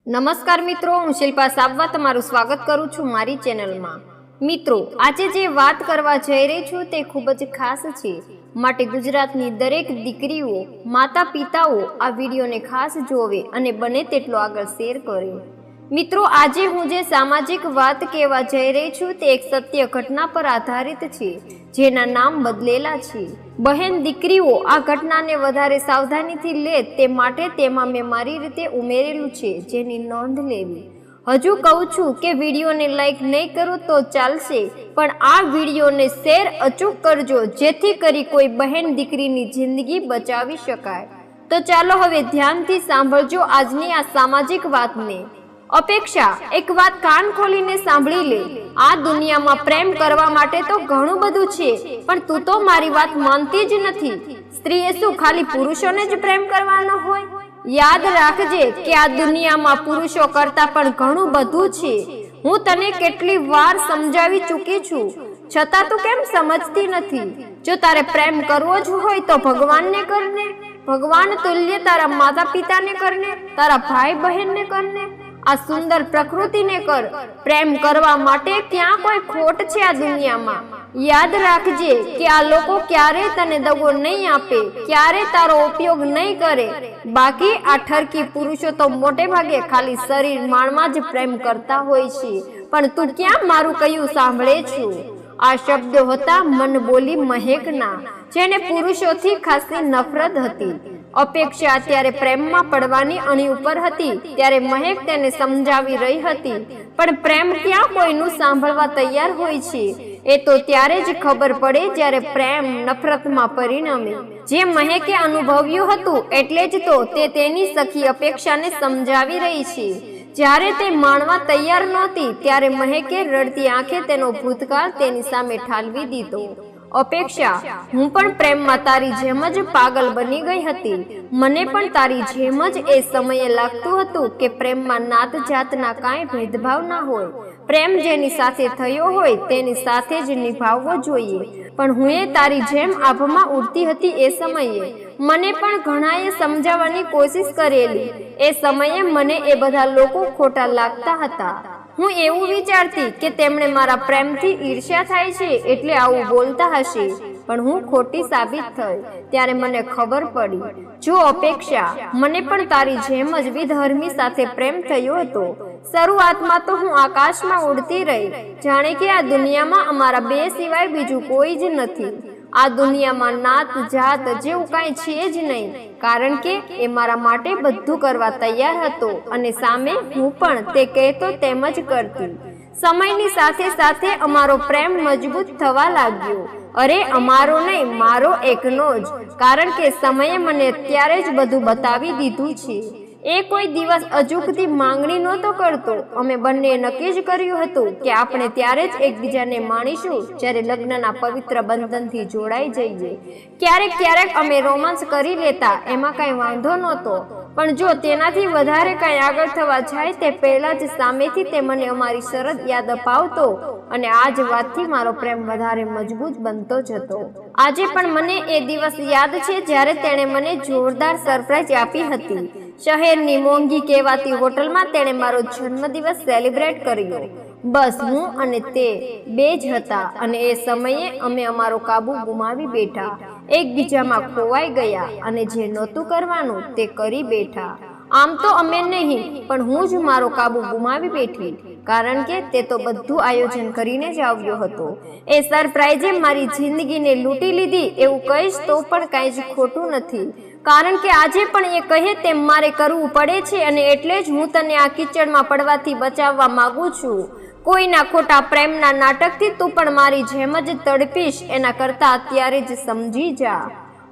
નમસ્કાર મિત્રો, હું શિલ્પા સાબવા તમારું સ્વાગત કરું છું મારી ચેનલમાં। મિત્રો, આજે જે વાત કરવા જઈ રહી છું તે ખૂબ જ ખાસ છે, માટે ગુજરાતની દરેક દીકરીઓ, માતા પિતાઓ આ વિડીયોને ખાસ જોવે અને બને તેટલો આગળ શેર કરે। મિત્રો, આજે હું જે સામાજિક વાત કહેવા જઈ રહી છું તે એક સત્ય ઘટના પર આધારિત છે, જેના નામ બદલેલા છે। બહેન દીકરીઓ આ ઘટનાને વધારે સાવધાનીથી લે તે માટે તેમાં મેં મારી રીતે ઉમેરેલું છે, જેની નોંધ લેવી। હજુ કહું છું કે વિડીયોને લાઈક નહીં કરો તો ચાલશે, પણ આ વિડીયોને શેર અચૂક કરજો, જેથી કરી કોઈ બહેન દીકરીની જિંદગી બચાવી શકાય। તો ચાલો હવે ધ્યાનથી સાંભળજો આજની આ સામાજિક વાતને। અપેક્ષા, એક વાત કાન ખોલીને સાંભળી લે। આ દુનિયામાં પ્રેમ કરવા માટે તો ઘણું બધું છે, પણ તું તો મારી વાત માનતી જ નથી। સ્ત્રીએ શું ખાલી પુરુષોને જ પ્રેમ કરવાનો હોય? યાદ રાખજે કે આ દુનિયામાં પુરુષો કરતા પણ ઘણું બધું છે। હું તને કેટલી વાર સમજાવી ચૂકી છું, છતાં તું કેમ સમજતી નથી? જો તારે પ્રેમ કરવો જ હોય તો ભગવાનને કરને, ભગવાન તુલ્ય તારા માતા પિતાને કરને, તારા ભાઈ બહેનને કરને, આ સુંદર પ્રકૃતિને કર। પ્રેમ કરવા માટે ક્યાં કોઈ ખોટ છે આ દુનિયામાં? યાદ રાખજે કે આ લોકો ક્યારે તને દગો નહીં આપે, ક્યારે તારો ઉપયોગ નહીં કરે। બાકી આ ઠરકી પુરુષો તો મોટે ભાગે ખાલી શરીર માણમાં જ પ્રેમ કરતા હોય છે, પણ તું ક્યાં મારું કહ્યું સાંભળે છું? આ શબ્દો હતા મન બોલી મહેકના, જેને પુરુષોથી ખાસી નફરત હતી। અપેક્ષા અત્યારે પ્રેમમાં પડવાની અણી ઉપર હતી, ત્યારે મહેક તેને સમજાવી રહી હતી, પણ પ્રેમ ક્યાં કોઈનું સાંભળવા તૈયાર હોય છે? એ તો ત્યારે જ ખબર પડે જ્યારે પ્રેમ નફરતમાં પરિણમે। જે મહેકે અનુભવ્યું હતું એટલે જ તો તે તેની સખી અપેક્ષાને સમજાવી રહી છે। જ્યારે તે માણવા તૈયાર નહોતી ત્યારે મહેકે રડતી આંખે તેનો ભૂતકાળ તેની સામે ઠાલવી દીધો। અપેક્ષા, હું પણ પ્રેમમાં તારી જેમ જ પાગલ બની ગઈ હતી। મને પણ તારી જેમ જ એ સમયે લાગતું હતું કે પ્રેમમાં નાત જાતના કાંઈ ભેદભાવ ના હોય, પ્રેમ જેની સાથે થયો હોય તેની સાથે જ નિભાવવો જોઈએ, પણ હું એ તારી જેમ આભમાં ઉડતી હતી। એ સમયે મને પણ ઘણાએ સમજાવવાની કોશિશ કરેલી, એ સમયે મને એ બધા લોકો ખોટા લાગતા હતા। હું એવું વિચારતી કે તેમણે મારા પ્રેમથી ઈર્ષ્યા થાય છે એટલે આવું બોલતા હશે, પણ હું ખોટી સાબિત થઈ ત્યારે મને ખબર પડી। જો અપેક્ષા, મને પણ તારી જેમ જ વિધર્મી સાથે પ્રેમ થયો હતો। શરૂઆતમાં તો હું આકાશમાં ઉડતી રહી, જાણે કે આ દુનિયામાં અમારા બે સિવાય બીજું કોઈ જ નથી। આ દુનિયામાં નાત જાત જેવું કાંઈ છે જ નહીં, કારણ કે એ મારા માટે બધું કરવા તૈયાર હતો અને સામે હું પણ તે કહેતો તેમ જ કરતી। સમયની સાથે સાથે અમારો પ્રેમ મજબૂત થવા લાગ્યો। અરે અમારો નહીં, મારો એકનો જ, કારણ કે સમયે મને ત્યારે જ બધું બતાવી દીધું છે। એ કોઈ દિવસ અજુકતી માંગણી નહોતો કરતો। અમે બંને નક્કી જ કર્યું હતું કે આપણે ત્યારે જ એકબીજાને માણીશું જ્યારે લગ્નના પવિત્ર બંધનથી જોડાઈ જઈએ। ક્યારેક ક્યારેક અમે રોમાંસ કરી લેતા, એમાં કાંઈ વાંધો નહોતો, પણ જો તેનાથી વધારે કાંઈ આગળ થવા જાય તે પહેલાં જ સામેથી તે મને અમારી શરત યાદ અપાવતો, અને આ જ વાતથી મારો પ્રેમ વધારે મજબૂત બનતો જતો। આજે પણ મને એ દિવસ યાદ છે જ્યારે તેણે મને જોરદાર સરપ્રાઈઝ આપી હતી। શહેરની મોંઘી કહેવાતી હોટલમાં તેણે મારો જન્મદિવસ સેલિબ્રેટ કર્યો। બસ હું અને તે બે જ હતા, અને એ સમયે અમે અમારો કાબુ ગુમાવી બેઠા, એકબીજામાં ખોવાઈ ગયા, અને જે નહોતું કરવાનું તે કરી બેઠા। આમ તો અમે નહીં, પણ હું જ મારો કાબુ ગુમાવી બેઠી, કારણ કે તે તો બધું આયોજન કરીને જ આવ્યો હતો। એ સરપ્રાઈઝે મારી જિંદગીને લૂંટી લીધી એવું કહીશ તો પણ કાંઈ જ ખોટું નથી, કારણ કે આજે પણ એ કહે તેમ મારે કરવું પડે છે, અને એટલે જ હું તને આ કીચડમાં પડવાથી બચાવવા માંગુ છું। કોઈના ખોટા પ્રેમના નાટકથી તું પણ મારી જેમ જ તડપીશ, એના કરતાં અત્યારે જ સમજી જા।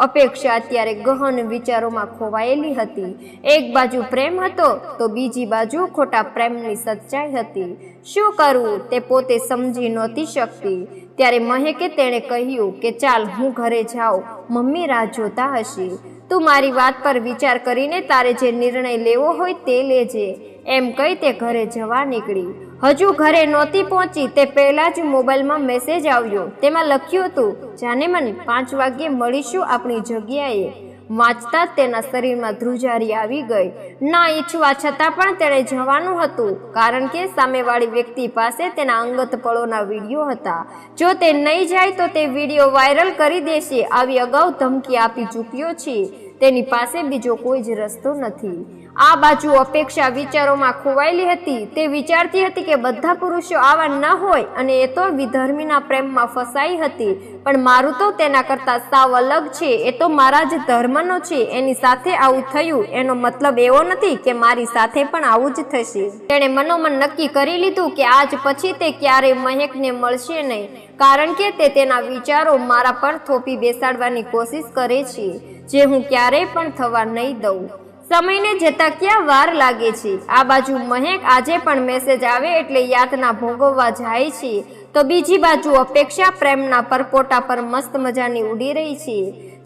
અપેક્ષા અત્યારે ગહન વિચારોમાં ખોવાયેલી હતી। એક બાજુ પ્રેમ હતો તો બીજી બાજુ ખોટા પ્રેમની સચ્ચાઈ હતી। શું કરવું તે પોતે સમજી નહોતી શકતી। ત્યારે મહેકે તેણે કહ્યું કે ચાલ હું ઘરે જાઉં, મમ્મી રાહ જોતા હશે। તું મારી વાત પર વિચાર કરીને તારે જે નિર્ણય લેવો હોય તે લેજે, એમ કહી તે ઘરે જવા નીકળી। હજુ ઘરે નહોતી પહોંચી તે પહેલા જ મોબાઈલમાં મેસેજ આવ્યો। તેમાં લખ્યું હતું, જાનેમન 5 વાગ્યે મળીશું આપણી જગ્યાએ। વાંચતા જ તેના શરીરમાં ધ્રુજારી આવી ગઈ. ના ઈચ્છવા છતાં પણ તેણે જવાનું હતું, કારણ કે સામેવાળી વ્યક્તિ પાસે તેના અંગત પળોના વિડીયો હતા. જો તે નહીં જાય તો તે વિડીયો વાયરલ કરી દેશે. આવી અગાઉ ધમકી આપી ચૂક્યો છે. તેની પાસે બીજો કોઈ જ રસ્તો નથી. આ બાજુ અપેક્ષા વિચારોમાં ખોવાયેલી હતી. તે વિચારતી હતી કે બધા પુરુષો આવા ન હોય અને એ તો વિધર્મીના પ્રેમમાં ફસાઈ હતી. પણ મારું તો તેના કરતા સાવ અલગ છે. એ તો મારા જ ધર્મનો છે. એની સાથે આવું થયું એનો મતલબ એવો નથી કે મારી સાથે પણ આવું જ થશે. તેણે મનોમન નક્કી કરી લીધું કે આજ પછી તે ક્યારેય મહેકને મળશે નહીં, કારણ કે તે તેના વિચારો મારા પર થોપી બેસાડવાની કોશિશ કરે છે, જે હું ક્યારેય પણ થવા નહીં દઉં. સમયને જતા ક્યાં વાર લાગે છે. આ બાજુ મહેક આજે પણ મેસેજ આવે એટલે યાતના ભોગવવા જાય છે, તો બીજી બાજુ અપેક્ષા પ્રેમના પરપોટા પર મસ્ત મજાની ઉડી રહી છે.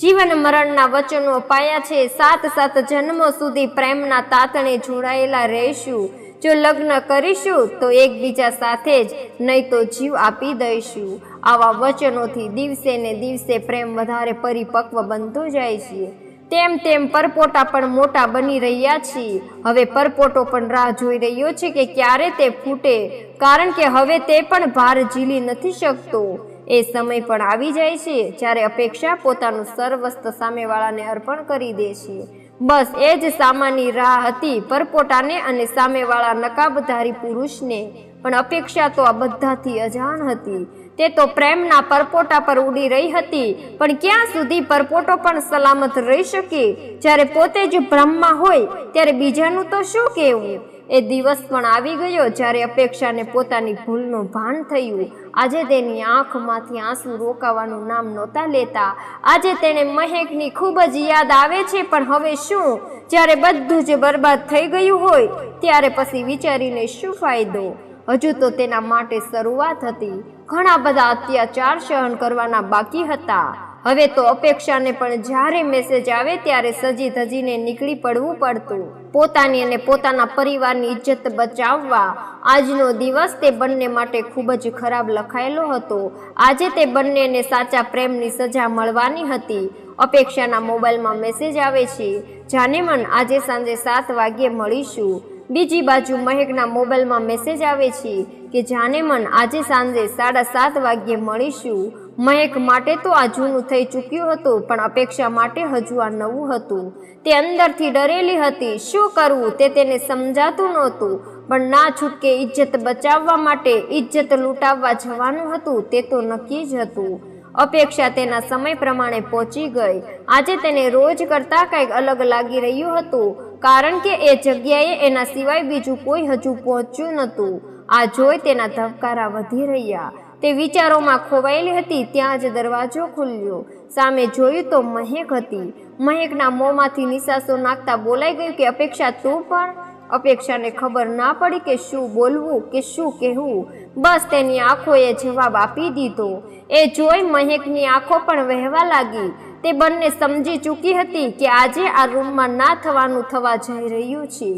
જીવન મરણના વચનો અપાયા છે. 7 જન્મો સુધી પ્રેમના તાતણે જોડાયેલા રહીશું. જો લગ્ન કરીશું તો એકબીજા સાથે જ, નહીં તો જીવ આપી દઈશું. આવા વચનોથી દિવસે ને દિવસે પ્રેમ વધારે પરિપક્વ બનતો જાય છે. તેમ તેમ પરપોટા પણ મોટા બની રહ્યા છીએ. હવે પરપોટો પણ રાહ જોઈ રહ્યો છે કે ક્યારે તે ફૂટે, કારણ કે હવે તે પણ ભાર ઝીલી નથી શકતો. એ સમય પણ આવી જાય છે જ્યારે અપેક્ષા પોતાનું સર્વસ્વ સામેવાળાને અર્પણ કરી દે છે. બસ એ જ સામાની રાહ હતી પરપોટાને અને સામેવાળા નકાબધારી પુરુષને. પણ અપેક્ષા તો આ બધાથી અજાણ હતી. તે તો પ્રેમના પરપોટા પર ઉડી રહી હતી. પણ ક્યાં સુધી પરપોટો પણ સલામત રહી શકે? જ્યારે પોતે જ ભ્રમમાં હોય ત્યારે બીજાનું તો શું કહેવું? એ દિવસ પણ આવી ગયો જ્યારે અપેક્ષાને પોતાની ભૂલનું ભાન થયું. આજે તેની આંખમાંથી આંસુ રોકાવાનું નામ નહોતા લેતા. આજે તેને મહેકની ખૂબ જ યાદ આવે છે. પણ હવે શું? જ્યારે બધું જ બરબાદ થઈ ગયું હોય ત્યારે પછી વિચારીને શું ફાયદો? હજુ તો તેના માટે શરૂઆત હતી. ઘણા બધા અત્યાચાર સહન કરવાના બાકી હતા. હવે તો અપેક્ષાને પણ જ્યારે મેસેજ આવે ત્યારે સજી ધજીને નીકળી પડવું પડતું, પોતાની અને પોતાના પરિવારની ઇજ્જત બચાવવા. આજનો દિવસ તે બંને માટે ખૂબ જ ખરાબ લખાયેલો હતો. આજે તે બંનેને સાચા પ્રેમની સજા મળવાની હતી. અપેક્ષાના મોબાઈલમાં મેસેજ આવે છે, જાનેમન આજે સાંજે 7 વાગ્યે મળીશું. બીજી બાજુ મહેકના મોબાઈલમાં મેસેજ આવે છે કે જાનેમન આજે સાંજે 7:30 વાગ્યે મળીશું. મહેક માટે તો આ જૂનું થઈ ચૂક્યું હતું, પણ અપેક્ષા માટે હજુ આ નવું હતું. તે અંદરથી ડરેલી હતી. શું કરવું તે તેને સમજાતું નહોતું. પણ ના છૂટકે ઇજ્જત બચાવવા માટે ઇજ્જત લૂંટાવવા જવાનું હતું તે તો નક્કી જ હતું. અપેક્ષા તેના સમય પ્રમાણે પહોંચી ગઈ. આજે તેને રોજ કરતાં કંઈક અલગ લાગી રહ્યું હતું, કારણ કે એ જગ્યાએ એના સિવાય બીજું કોઈ હજુ પહોંચ્યું નહોતું. આ જોઈ તેના ધબકારા વધી રહ્યા. તે વિચારોમાં ખોવાયેલી હતી. ત્યાં જ દરવાજો ખુલ્યો. સામે જોયું તો મહેક હતી. મહેકના મોંમાંથી નિસાસો નાખતા બોલાઈ ગયું કે અપેક્ષા તું પણ? અપેક્ષાને ખબર ના પડી કે શું બોલવું કે શું કહેવું. બસ તેની આંખોએ જવાબ આપી દીધો. એ જોઈ મહેકની આંખો પણ વહેવા લાગી. તે બંને સમજી ચૂકી હતી કે આજે આ રૂમમાં ના થવાનું થવા જઈ રહ્યું છે.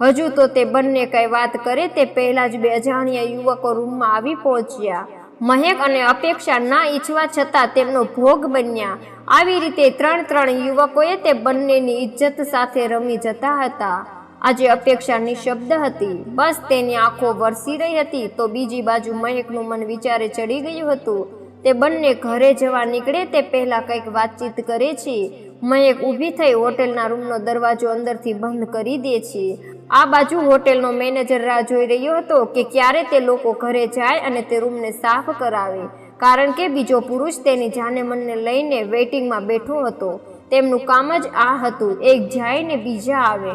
હજુ તો તે બંને કઈ વાત કરે તે પહેલા જ 2 અજાણ્યા યુવકો રૂમમાં આવી પહોંચ્યા. મહેક અને અપેક્ષા ના ઈચ્છવા છતાં તેમનો ભોગ બન્યા. આવી રીતે 3 યુવકોએ તે બંનેની ઇજ્જત સાથે રમી જતા હતા. આજે અપેક્ષા નિશબ્દ હતી. બસ તેની આંખો વરસી રહી હતી. તો બીજી બાજુ મહેકનું મન વિચારે ચડી ગયું હતું. તે બંને ઘરે જવા નીકળે તે પહેલા કંઈક વાતચીત કરે છે. મહેક ઊભી થઈ હોટેલના રૂમનો દરવાજો અંદરથી બંધ કરી દે છે. આ બાજુ હોટેલનો મેનેજર રાહ જોઈ રહ્યો હતો કે ક્યારે તે લોકો ઘરે જાય અને તે રૂમને સાફ કરાવે, કારણ કે બીજો પુરુષ તેની જાનેમનને લઈને વેઇટિંગમાં બેઠો હતો. તેમનું કામ જ આ હતું, એક જાય ને બીજા આવે.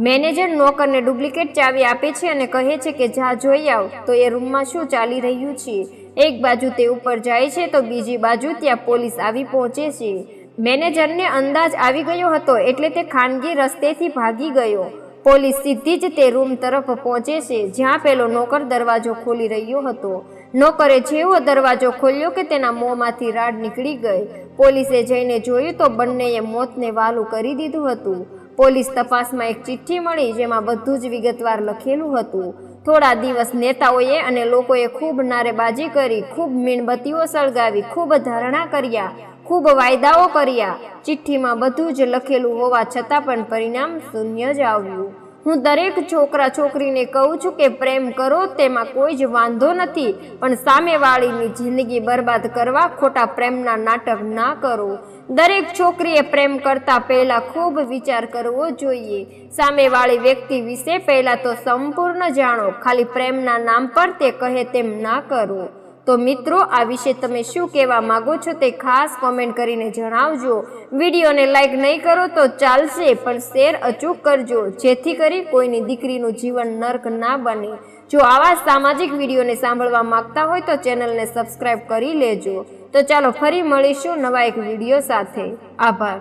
મેનેજર નોકરને ડુપ્લિકેટ ચાવી આપે છે અને કહે છે કે જા જોઈ આવ તો એ રૂમમાં શું ચાલી રહ્યું છે. એક બાજુ તે ઉપર જાય છે તો બીજી બાજુ ત્યાં પોલીસ આવી પહોંચે છે. મેનેજરને અંદાજ આવી ગયો હતો એટલે તે ખાનગી રસ્તેથી ભાગી ગયો. પોલીસ સીધી જ તે રૂમ તરફ પહોંચે છે જ્યાં પેલો નોકર દરવાજો ખોલી રહ્યો હતો. નોકરે જેવો દરવાજો ખોલ્યો કે તેના મોંમાંથી રાડ નીકળી ગઈ. પોલીસે જઈને જોયું તો બંનેએ મોતને વાલું કરી દીધું હતું. પોલીસ તપાસમાં એક ચિઠ્ઠી મળી જેમાં બધું જ વિગતવાર લખેલું હતું. થોડા દિવસ નેતાઓએ અને લોકોએ ખૂબ નારેબાજી કરી, ખૂબ મીણબત્તીઓ સળગાવી, ખૂબ ધરણા કર્યા, ખૂબ વાયદાઓ કર્યા, ચિઠ્ઠીમાં બધું જ લખેલું હોવા છતાં પણ પરિણામ શૂન્ય જ આવ્યું. હું દરેક છોકરા છોકરીને કહું છું કે પ્રેમ કરો, તેમાં કોઈ જ વાંધો નથી, પણ સામેવાળીની જિંદગી બરબાદ કરવા ખોટા પ્રેમના નાટક ના કરો. દરેક છોકરીએ પ્રેમ કરતા પહેલા ખૂબ વિચાર કરવો જોઈએ. સામેવાળી વ્યક્તિ વિશે પહેલા તો સંપૂર્ણ જાણો, ખાલી પ્રેમના નામ પર તે કહે તેમ ના કરો. તો મિત્રો, આ વિશે તમે શું કહેવા માંગો છો તે ખાસ કોમેન્ટ કરીને જણાવજો. વિડીયોને લાઈક નહીં કરો તો ચાલશે, પણ શેર અચૂક કરજો, જેથી કરી કોઈની દીકરીનું જીવન નર્ક ના બને. જો આવા સામાજિક વિડીયોને સાંભળવા માંગતા હોય તો ચેનલને સબસ્ક્રાઈબ કરી લેજો. તો ચાલો ફરી મળીશું નવા એક વિડીયો સાથે. આભાર.